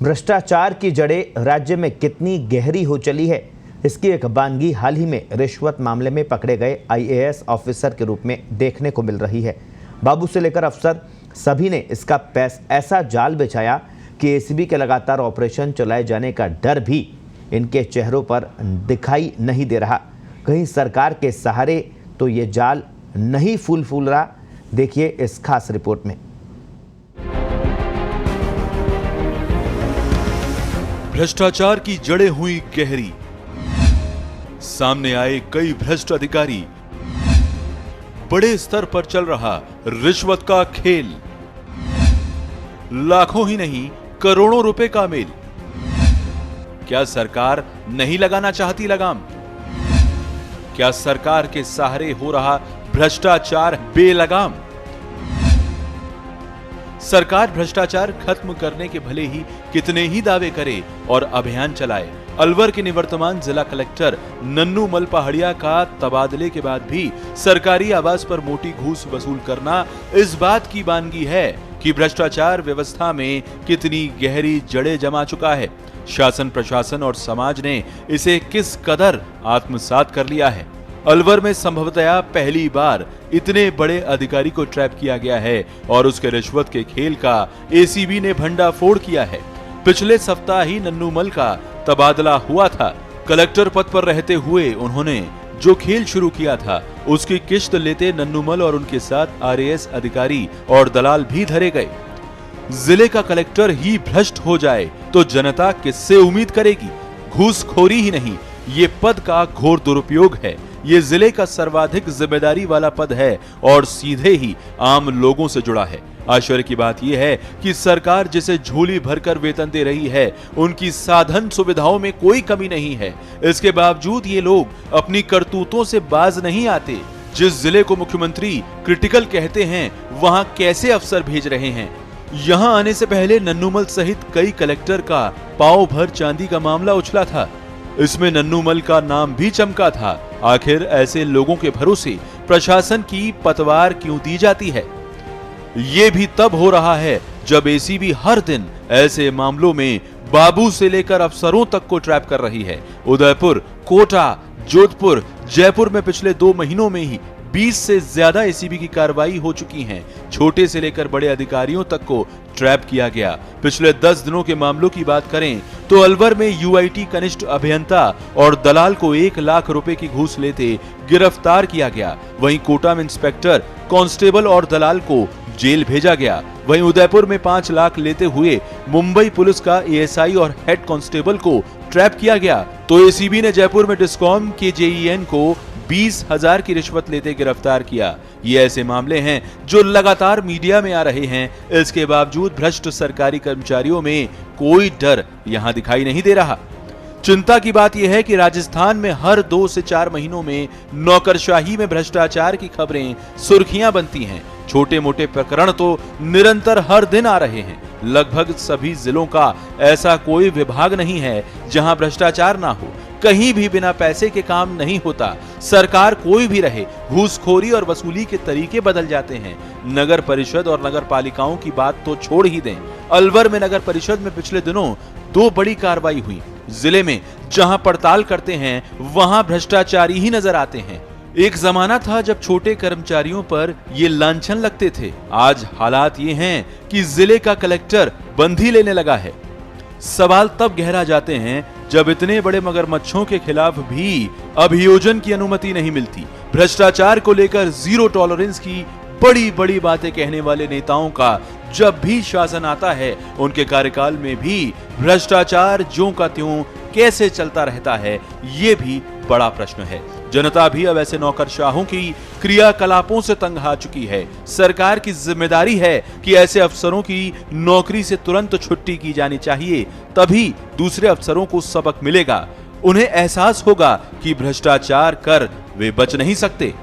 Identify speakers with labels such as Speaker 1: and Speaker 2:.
Speaker 1: भ्रष्टाचार की जड़ें राज्य में कितनी गहरी हो चली है, इसकी एक बानगी हाल ही में रिश्वत मामले में पकड़े गए आईएएस ऑफिसर के रूप में देखने को मिल रही है। बाबू से लेकर अफसर सभी ने इसका ऐसा जाल बिछाया कि एसीबी के लगातार ऑपरेशन चलाए जाने का डर भी इनके चेहरों पर दिखाई नहीं दे रहा। कहीं सरकार के सहारे तो ये जाल नहीं फूल रहा। देखिए इस खास रिपोर्ट में।
Speaker 2: भ्रष्टाचार की जड़ें हुई गहरी, सामने आए कई भ्रष्ट अधिकारी, बड़े स्तर पर चल रहा रिश्वत का खेल, लाखों ही नहीं करोड़ों रुपए का मेल। क्या सरकार नहीं लगाना चाहती लगाम? क्या सरकार के सहारे हो रहा भ्रष्टाचार बेलगाम? सरकार भ्रष्टाचार खत्म करने के भले ही कितने ही दावे करे और अभियान चलाए, अलवर के निवर्तमान जिला कलेक्टर नन्नू मल पहाड़िया का तबादले के बाद भी सरकारी आवास पर मोटी घूस वसूल करना इस बात की बानगी है कि भ्रष्टाचार व्यवस्था में कितनी गहरी जड़ें जमा चुका है। शासन, प्रशासन और समाज ने इसे किस कदर आत्मसात कर लिया है। अलवर में संभवतया पहली बार इतने बड़े अधिकारी को ट्रैप किया गया है और उसके रिश्वत के खेल का एसीबी ने भंडाफोड़ किया है। पिछले सप्ताह ही नन्नू मल का तबादला हुआ था। कलेक्टर पद पर रहते हुए उन्होंने जो खेल शुरू किया था उसकी किश्त लेते नन्नू मल और उनके साथ आरएएस अधिकारी और दलाल भी धरे गए। जिले का कलेक्टर ही भ्रष्ट हो जाए तो जनता किससे उम्मीद करेगी? घूसखोरी ही नहीं, ये पद का घोर दुरुपयोग है। ये जिले का सर्वाधिक जिम्मेदारी वाला पद है और सीधे ही आम लोगों से जुड़ा है। आश्चर्य की बात यह है कि सरकार जिसे झोली भरकर वेतन दे रही है, उनकी साधन सुविधाओं में कोई कमी नहीं है। इसके बावजूद ये लोग अपनी करतूतों से बाज नहीं आते। जिस जिले को मुख्यमंत्री क्रिटिकल कहते हैं, वहां कैसे अफसर भेज रहे हैं। यहां आने से पहले नन्नू मल सहित कई कलेक्टर का पांव भर चांदी का मामला उछला था। इसमें नन्नू मल का नाम भी चमका था। आखिर ऐसे लोगों के भरोसे प्रशासन की पतवार क्यों दी जाती है? ये भी तब हो रहा है जब एसीबी हर दिन ऐसे मामलों में बाबू से लेकर अफसरों तक को ट्रैप कर रही है। उदयपुर, कोटा, जोधपुर, जयपुर में पिछले 2 महीनों में ही 20 से ज्यादा एसीबी की कार्रवाई हो चुकी हैं। छोटे से लेकर बड़े अधिकारियों तक को ट्रैप किया गया। पिछले 10 दिनों के मामलों की बात करें तो अलवर में यूआईटी कनिष्ठ अभियंता और दलाल को 1 लाख रुपए की घूस लेते गिरफ्तार किया गया। वहीं कोटा में इंस्पेक्टर, कांस्टेबल और दलाल को जेल भेजा गया। वहीं उदयपुर में 5 लाख लेते हुए मुंबई पुलिस का एएसआई और हेड कांस्टेबल को ट्रैप किया गया। तो एसीबी ने जयपुर में डिस्कॉम के जेईएन को 20,000 की रिश्वत लेते गिरफ्तार किया। ये ऐसे मामले हैं जो लगातार मीडिया में आ रहे हैं। इसके बावजूद भ्रष्ट सरकारी कर्मचारियों में कोई डर यहां दिखाई नहीं दे रहा। चिंता की बात यह है कि राजस्थान में हर 2 से 4 महीनों में नौकरशाही में भ्रष्टाचार की खबरें सुर्खियां बनती हैं। छोटे मोटे प्रकरण तो निरंतर हर दिन आ रहे हैं। लगभग सभी जिलों का ऐसा कोई विभाग नहीं है जहां भ्रष्टाचार ना हो। कहीं भी बिना पैसे के काम नहीं होता। सरकार कोई भी रहे, घूसखोरी और वसूली के तरीके बदल जाते हैं। नगर परिषद और नगर पालिकाओं की बात तो छोड़ ही दें। अलवर में नगर परिषद में पिछले दिनों 2 बड़ी कार्रवाई हुई। जिले में जहां पड़ताल करते हैं वहां भ्रष्टाचारी ही नजर आते हैं। एक जमाना था जब छोटे कर्मचारियों पर ये लांछन लगते थे। आज हालात ये हैं कि जिले का कलेक्टर बंधी लेने लगा है। सवाल तब गहरा जाते हैं जब इतने बड़े मगरमच्छों के खिलाफ भी अभियोजन की अनुमति नहीं मिलती। भ्रष्टाचार को लेकर जीरो टॉलरेंस की बड़ी बड़ी बातें कहने वाले नेताओं का जब भी शासन आता है, उनके कार्यकाल में भी भ्रष्टाचार ज्यों का त्यों कैसे चलता रहता है, ये भी बड़ा प्रश्न है। जनता भी अब ऐसे नौकरशाहों की क्रियाकलापों से तंग आ चुकी है। सरकार की जिम्मेदारी है कि ऐसे अफसरों की नौकरी से तुरंत छुट्टी की जानी चाहिए, तभी दूसरे अफसरों को सबक मिलेगा। उन्हें एहसास होगा कि भ्रष्टाचार कर वे बच नहीं सकते।